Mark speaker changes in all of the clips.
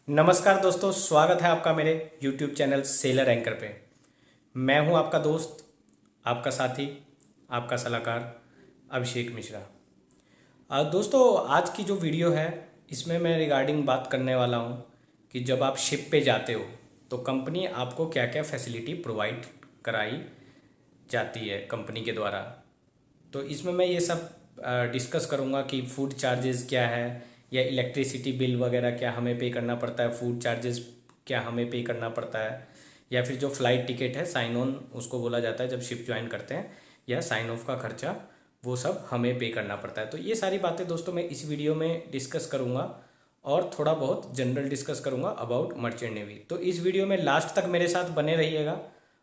Speaker 1: नमस्कार दोस्तों, स्वागत है आपका मेरे YouTube चैनल सेलर एंकर पे। मैं हूं आपका दोस्त, आपका साथी, आपका सलाहकार अभिषेक मिश्रा। दोस्तों, आज की जो वीडियो है इसमें मैं रिगार्डिंग बात करने वाला हूं कि जब आप शिप पे जाते हो तो कंपनी आपको क्या क्या फैसिलिटी प्रोवाइड कराई जाती है कंपनी के द्वारा। तो इसमें मैं ये सब डिस्कस करूँगा कि फ़ूड चार्जेस क्या है, या इलेक्ट्रिसिटी बिल वगैरह क्या हमें पे करना पड़ता है, फ़ूड चार्जेस क्या हमें पे करना पड़ता है, या फिर जो फ़्लाइट टिकट है, साइन ऑन उसको बोला जाता है जब शिप ज्वाइन करते हैं, या साइन ऑफ का खर्चा वो सब हमें पे करना पड़ता है। तो ये सारी बातें दोस्तों मैं इस वीडियो में डिस्कस करूँगा और थोड़ा बहुत जनरल डिस्कस करूँगा अबाउट मर्चेंट नेवी। तो इस वीडियो में लास्ट तक मेरे साथ बने रहिएगा,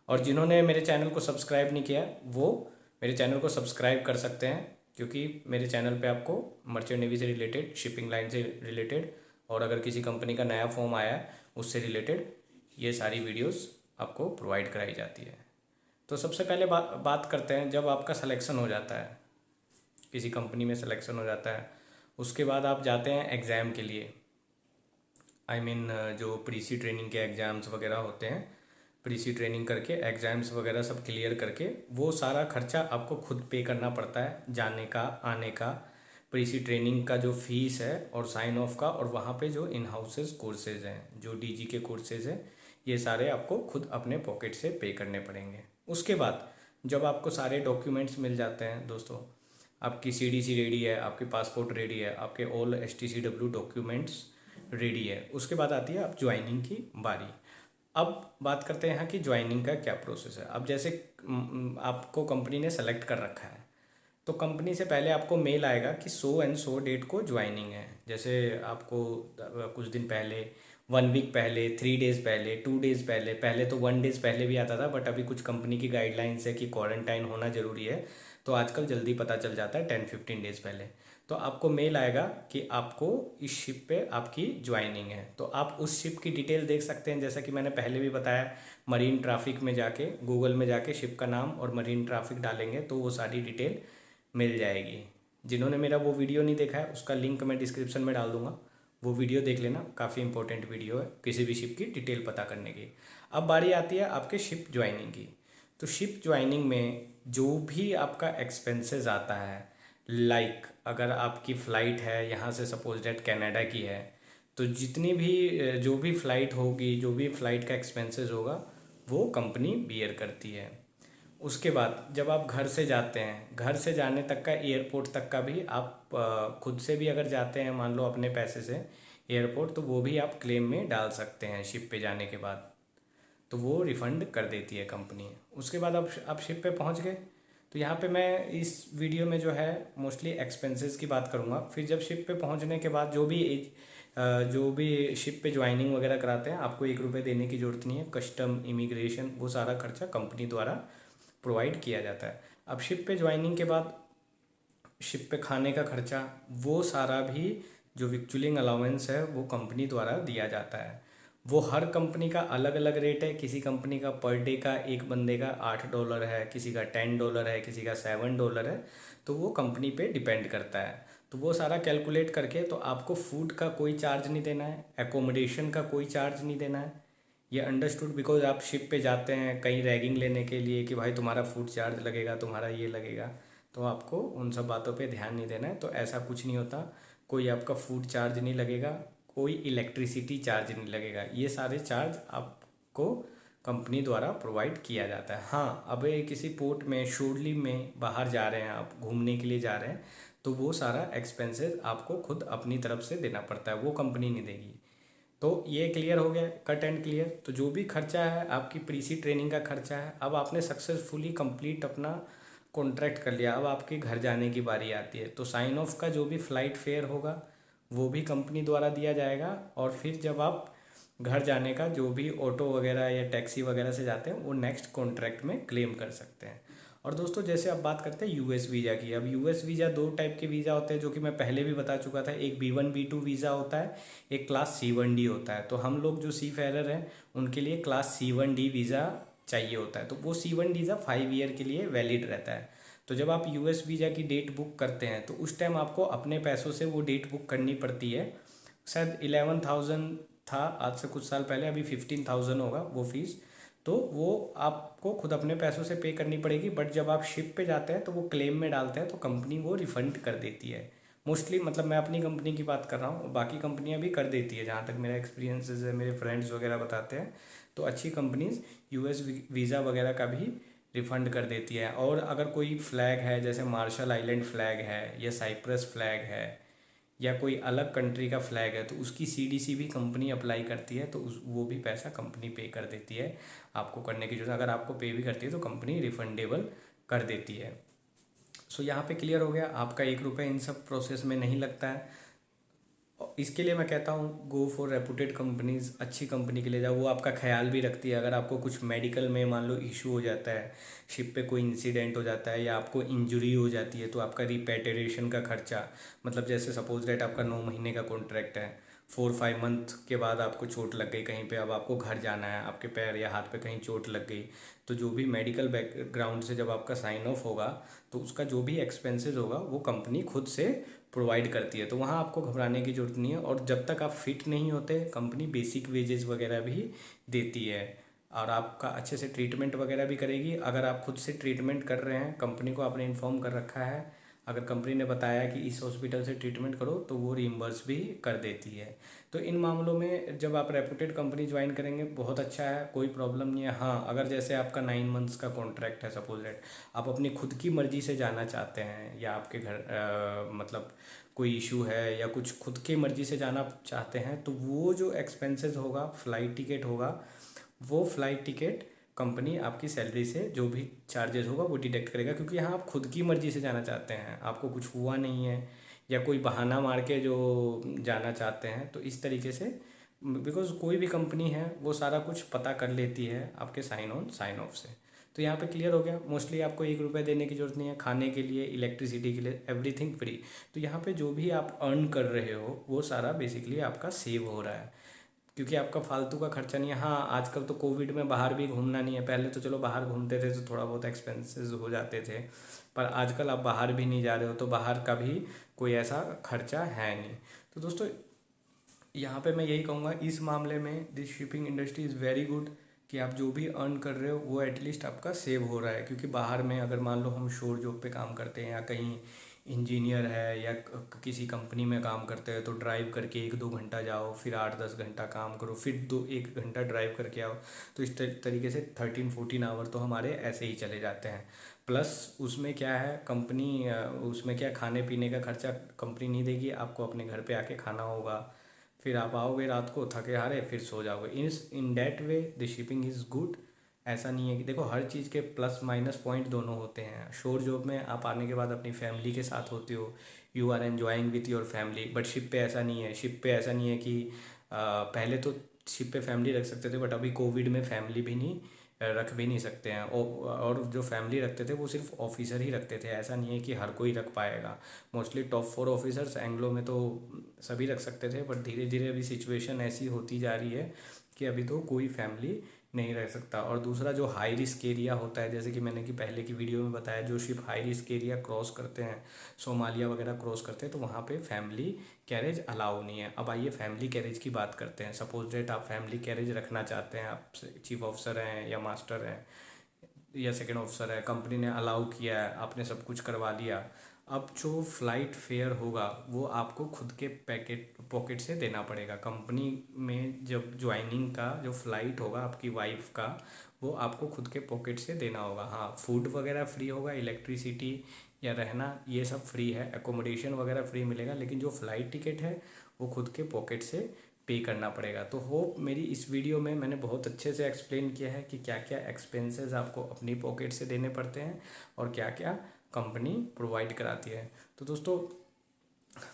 Speaker 1: और जिन्होंने मेरे चैनल को सब्सक्राइब नहीं किया वो मेरे चैनल को सब्सक्राइब कर सकते हैं, क्योंकि मेरे चैनल पे आपको मर्चेंट नेवी से रिलेटेड, शिपिंग लाइन से रिलेटेड, और अगर किसी कंपनी का नया फॉर्म आया है उससे रिलेटेड ये सारी वीडियोस आपको प्रोवाइड कराई जाती है। तो सबसे पहले बात करते हैं, जब आपका सिलेक्शन हो जाता है, किसी कंपनी में सिलेक्शन हो जाता है, उसके बाद आप जाते हैं एग्ज़ाम के लिए। जो प्रीसी ट्रेनिंग के एग्ज़ाम्स वगैरह होते हैं, प्रीसी ट्रेनिंग करके एग्ज़ाम्स वगैरह सब क्लियर करके वो सारा खर्चा आपको खुद पे करना पड़ता है, जाने का, आने का, प्रीसी ट्रेनिंग का जो फीस है और साइन ऑफ का, और वहाँ पे जो इन हाउसेज कोर्सेज हैं, जो डीजी के कोर्सेज हैं, ये सारे आपको खुद अपने पॉकेट से पे करने पड़ेंगे। उसके बाद जब आपको सारे डॉक्यूमेंट्स मिल जाते हैं दोस्तों, आपकी सीडीसी रेडी है, आपके पासपोर्ट रेडी है, आपके ऑल एसटीसीडब्ल्यू डॉक्यूमेंट्स रेडी है, उसके बाद आती है अब ज्वाइनिंग की बारी। अब बात करते हैं कि ज्वाइनिंग का क्या प्रोसेस है। अब जैसे आपको कंपनी ने सेलेक्ट कर रखा है, तो कंपनी से पहले आपको मेल आएगा कि सो एंड सो डेट को ज्वाइनिंग है। जैसे आपको कुछ दिन पहले, 1 वीक पहले, 3 डेज़ पहले, 2 डेज़ पहले, पहले तो 1 डेज़ पहले भी आता था, बट अभी कुछ कंपनी की गाइडलाइंस है कि क्वारंटाइन होना ज़रूरी है, तो आजकल जल्दी पता चल जाता है 10-15 डेज़ पहले। तो आपको मेल आएगा कि आपको इस शिप पे आपकी ज्वाइनिंग है। तो आप उस शिप की डिटेल देख सकते हैं, जैसा कि मैंने पहले भी बताया, मरीन ट्रैफिक में जाके, गूगल में जाके शिप का नाम और मरीन ट्रैफिक डालेंगे तो वो सारी डिटेल मिल जाएगी। जिन्होंने मेरा वो वीडियो नहीं देखा है उसका लिंक मैं डिस्क्रिप्शन में डाल दूंगा, वो वीडियो देख लेना, काफ़ी इंपॉर्टेंट वीडियो है किसी भी शिप की डिटेल पता करने की। अब बारी आती है आपके शिप ज्वाइनिंग की। तो शिप ज्वाइनिंग में जो भी आपका एक्सपेंसेस आता है, लाइक अगर आपकी फ़्लाइट है यहाँ से, सपोज डेट कनाडा की है, तो जितनी भी जो भी फ़्लाइट होगी, जो भी फ़्लाइट का एक्सपेंसेस होगा वो कंपनी बियर करती है। उसके बाद जब आप घर से जाते हैं, घर से जाने तक का, एयरपोर्ट तक का भी आप खुद से भी अगर जाते हैं, मान लो अपने पैसे से एयरपोर्ट, तो वो भी आप क्लेम में डाल सकते हैं शिप पे जाने के बाद, तो वो रिफ़ंड कर देती है कंपनी। उसके बाद अब आप शिप पे पहुंच गए, तो यहाँ पे मैं इस वीडियो में जो है मोस्टली एक्सपेंसेस की बात करूँगा। फिर जब शिप पे पहुँचने के बाद जो भी शिप पे ज्वाइनिंग वगैरह कराते हैं, आपको 1 रुपये देने की ज़रूरत नहीं है। कस्टम, इमिग्रेशन, वो सारा खर्चा कंपनी द्वारा प्रोवाइड किया जाता है। अब शिप पे ज्वाइनिंग के बाद शिप पे खाने का खर्चा, वो सारा भी जो विक्चुअलिंग अलाउंस है वो कंपनी द्वारा दिया जाता है। वो हर कंपनी का अलग अलग रेट है। किसी कंपनी का पर डे का एक बंदे का $8 है, किसी का $10 है, किसी का $7 है, तो वो कंपनी पे डिपेंड करता है। तो वो सारा कैलकुलेट करके, तो आपको फूड का कोई चार्ज नहीं देना है, एकोमोडेशन का कोई चार्ज नहीं देना है। ये अंडरस्टूड, बिकॉज आप शिप पे जाते हैं कहीं रैगिंग लेने के लिए कि भाई तुम्हारा फूड चार्ज लगेगा, तुम्हारा ये लगेगा, तो आपको उन सब बातों पे ध्यान नहीं देना है। तो ऐसा कुछ नहीं होता, कोई आपका फूड चार्ज नहीं लगेगा, कोई इलेक्ट्रिसिटी चार्ज नहीं लगेगा, ये सारे चार्ज आपको कंपनी द्वारा प्रोवाइड किया जाता है। हाँ, अब ये किसी पोर्ट में, शोरली में बाहर जा रहे हैं, आप घूमने के लिए जा रहे हैं, तो वो सारा एक्सपेंसेस आपको खुद अपनी तरफ से देना पड़ता है, वो कंपनी नहीं देगी। तो ये क्लियर हो गया, कट एंड क्लियर। तो जो भी खर्चा है, आपकी प्रीसी ट्रेनिंग का खर्चा है। अब आपने सक्सेसफुली कंप्लीट अपना कॉन्ट्रैक्ट कर लिया, अब आपके घर जाने की बारी आती है, तो साइन ऑफ का जो भी फ़्लाइट फेयर होगा वो भी कंपनी द्वारा दिया जाएगा। और फिर जब आप घर जाने का जो भी ऑटो वगैरह या टैक्सी वगैरह से जाते हैं वो नेक्स्ट कॉन्ट्रैक्ट में क्लेम कर सकते हैं। और दोस्तों, जैसे अब बात करते हैं यूएस वीज़ा की। अब यूएस वीज़ा 2 टाइप के वीज़ा होते हैं, जो कि मैं पहले भी बता चुका था। एक B1 B2 वीज़ा होता है, एक क्लास C1D होता है। तो हम लोग जो सी फेरर हैं उनके लिए क्लास C1D वीज़ा चाहिए होता है। तो वो C1D वीज़ा 5 ईयर के लिए वैलिड रहता है। तो जब आप यूएस वीज़ा की डेट बुक करते हैं तो उस टाइम आपको अपने पैसों से वो डेट बुक करनी पड़ती है। शायद था आज से कुछ साल पहले, अभी 15,000 होगा वो फ़ीस। तो वो आपको खुद अपने पैसों से पे करनी पड़ेगी, बट जब आप शिप पे जाते हैं तो वो क्लेम में डालते हैं तो कंपनी वो रिफ़ंड कर देती है मोस्टली। मतलब मैं अपनी कंपनी की बात कर रहा हूँ, बाकी कंपनियां भी कर देती है जहाँ तक मेरा एक्सपीरियंसेस है, मेरे फ्रेंड्स वगैरह बताते हैं। तो अच्छी कंपनीज यूएस वीज़ा वगैरह का भी रिफ़ंड कर देती है। और अगर कोई फ्लैग है, जैसे मार्शल आइलैंड फ्लैग है या साइप्रस फ्लैग है या कोई अलग कंट्री का फ्लैग है, तो उसकी सीडीसी भी कंपनी अप्लाई करती है, तो उस वो भी पैसा कंपनी पे कर देती है। आपको करने की जरूरत, अगर आपको पे भी करती है तो कंपनी रिफंडेबल कर देती है। सो यहाँ पे क्लियर हो गया, आपका 1 रुपये इन सब प्रोसेस में नहीं लगता है। इसके लिए मैं कहता हूँ गो फॉर रेपुटेड कंपनीज, अच्छी कंपनी के लिए जाओ, वो आपका ख्याल भी रखती है। अगर आपको कुछ मेडिकल में मान लो इशू हो जाता है, शिप पे कोई इंसिडेंट हो जाता है या आपको इंजरी हो जाती है, तो आपका रिपेट्रिएशन का खर्चा, मतलब जैसे सपोज दैट आपका 9 महीने का कॉन्ट्रैक्ट है, 4-5 मंथ के बाद आपको चोट लग गई कहीं पे, अब आपको घर जाना है, आपके पैर या हाथ पे कहीं चोट लग गई, तो जो भी मेडिकल बैकग्राउंड से जब आपका साइन ऑफ होगा तो उसका जो भी एक्सपेंसेस होगा वो कंपनी खुद से प्रोवाइड करती है। तो वहाँ आपको घबराने की ज़रूरत नहीं है। और जब तक आप फिट नहीं होते, कंपनी बेसिक वेजेस वगैरह भी देती है और आपका अच्छे से ट्रीटमेंट वगैरह भी करेगी। अगर आप खुद से ट्रीटमेंट कर रहे हैं, कंपनी को आपने इन्फॉर्म कर रखा है, अगर कंपनी ने बताया कि इस हॉस्पिटल से ट्रीटमेंट करो, तो वो रीइम्बर्स भी कर देती है। तो इन मामलों में जब आप रेपुटेड कंपनी ज्वाइन करेंगे बहुत अच्छा है, कोई प्रॉब्लम नहीं है। हाँ, अगर जैसे आपका 9 मंथ्स का कॉन्ट्रैक्ट है सपोज दैट, आप अपनी खुद की मर्ज़ी से जाना चाहते हैं या आपके घर मतलब कोई इशू है या कुछ खुद की मर्ज़ी से जाना चाहते हैं, तो वो जो एक्सपेंसेस होगा, फ़्लाइट टिकट होगा, वो फ़्लाइट टिकट कंपनी आपकी सैलरी से जो भी चार्जेस होगा वो डिडक्ट करेगा, क्योंकि यहाँ आप खुद की मर्ज़ी से जाना चाहते हैं, आपको कुछ हुआ नहीं है या कोई बहाना मार के जो जाना चाहते हैं। तो इस तरीके से, बिकॉज़ कोई भी कंपनी है वो सारा कुछ पता कर लेती है आपके साइन ऑन साइन ऑफ से। तो यहाँ पे क्लियर हो गया, मोस्टली आपको 1 रुपये देने की ज़रूरत नहीं है, खाने के लिए, इलेक्ट्रिसिटी के लिए, एवरीथिंग फ्री। तो यहाँ पे जो भी आप अर्न कर रहे हो वो सारा बेसिकली आपका सेव हो रहा है, क्योंकि आपका फालतू का खर्चा नहीं है। हाँ, आजकल तो कोविड में बाहर भी घूमना नहीं है, पहले तो चलो बाहर घूमते थे तो थोड़ा बहुत एक्सपेंसेस हो जाते थे, पर आजकल आप बाहर भी नहीं जा रहे हो तो बाहर का भी कोई ऐसा खर्चा है नहीं। तो दोस्तों यहाँ पे मैं यही कहूँगा, इस मामले में this shipping industry is very good, कि आप जो भी अर्न कर रहे हो वो एटलीस्ट आपका सेव हो रहा है। क्योंकि बाहर में अगर मान लो हम शोर जॉब पे काम करते हैं या कहीं इंजीनियर है या किसी कंपनी में काम करते हैं, तो ड्राइव करके 1-2 घंटा जाओ, फिर 8-10 घंटा काम करो, फिर 1 घंटा ड्राइव करके आओ, तो इस तरीके से 13-14 आवर तो हमारे ऐसे ही चले जाते हैं। प्लस उसमें क्या है, कंपनी उसमें क्या, खाने पीने का खर्चा कंपनी नहीं देगी, आपको अपने घर पे आके खाना होगा, फिर आप आओगे रात को थके हारे, फिर सो जाओगे। In that way the shipping is good. ऐसा नहीं है कि, देखो हर चीज़ के प्लस माइनस पॉइंट दोनों होते हैं। शोर जॉब में आप आने के बाद अपनी फैमिली के साथ होते हो, you are enjoying with your family, but ship पे ऐसा नहीं है। शिप पे ऐसा नहीं है कि पहले तो शिप पे फैमिली रख सकते थे, बट अभी कोविड में फैमिली भी नहीं रख भी नहीं सकते हैं। और जो फैमिली रखते थे वो सिर्फ ऑफिसर ही रखते थे, ऐसा नहीं है कि हर कोई रख पाएगा। मोस्टली टॉप 4 ऑफिसर्स एंग्लो में तो सभी रख सकते थे, बट धीरे धीरे अभी सिचुएशन ऐसी होती जा रही है कि अभी तो कोई फैमिली नहीं रह सकता। और दूसरा जो हाई रिस्क एरिया होता है, जैसे कि मैंने कि पहले की वीडियो में बताया, जो ship high risk area cross करते हैं, सोमालिया वगैरह क्रॉस करते हैं, तो वहाँ पे फैमिली कैरेज अलाउ नहीं है। अब आइए फैमिली कैरेज की बात करते हैं। सपोज डेट आप फैमिली कैरेज रखना चाहते हैं, आप चीफ ऑफिसर हैं या मास्टर हैं या सेकेंड ऑफिसर है, कंपनी ने अलाउ किया है, आपने सब कुछ करवा लिया, अब जो फ़्लाइट फेयर होगा वो आपको खुद के पॉकेट से देना पड़ेगा। कंपनी में जब ज्वाइनिंग का जो फ़्लाइट होगा आपकी वाइफ का, वो आपको खुद के पॉकेट से देना होगा। हाँ, फूड वगैरह फ्री होगा, इलेक्ट्रिसिटी या रहना ये सब फ्री है, एकोमोडेशन वगैरह फ्री मिलेगा, लेकिन जो फ़्लाइट टिकट है वो खुद के पॉकेट से पे करना पड़ेगा। तो होप मेरी इस वीडियो में मैंने बहुत अच्छे से एक्सप्लेन किया है कि क्या क्या एक्सपेंसेस आपको अपनी पॉकेट से देने पड़ते हैं और क्या क्या कंपनी प्रोवाइड कराती है। तो दोस्तों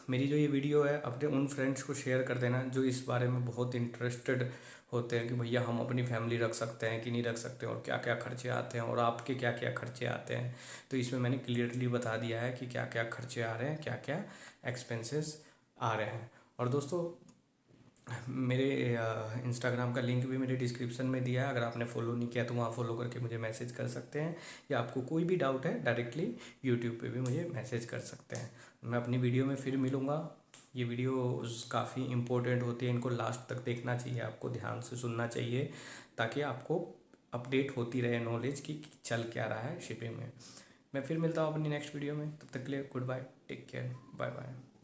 Speaker 1: मेरी जो ये वीडियो है अपने उन फ्रेंड्स को शेयर कर देना जो इस बारे में बहुत इंटरेस्टेड होते हैं कि भैया हम अपनी फैमिली रख सकते हैं कि नहीं रख सकते, और क्या क्या खर्चे आते हैं और आपके क्या क्या खर्चे आते हैं। तो इसमें मैंने क्लियरली बता दिया है कि क्या क्या खर्चे आ रहे हैं, क्या क्या एक्सपेंसेस आ रहे हैं। और दोस्तों मेरे इंस्टाग्राम का लिंक भी मेरे डिस्क्रिप्शन में दिया है, अगर आपने फॉलो नहीं किया तो वहाँ फॉलो करके मुझे मैसेज कर सकते हैं, या आपको कोई भी डाउट है डायरेक्टली यूट्यूब पे भी मुझे मैसेज कर सकते हैं। मैं अपनी वीडियो में फिर मिलूँगा, ये वीडियोस काफ़ी इम्पोर्टेंट होती है, इनको लास्ट तक देखना चाहिए, आपको ध्यान से सुनना चाहिए ताकि आपको अपडेट होती रहे नॉलेज की चल क्या रहा है शिपिंग में। मैं फिर मिलता हूँ अपनी नेक्स्ट वीडियो में, तब तक के लिए goodbye, take care, bye bye.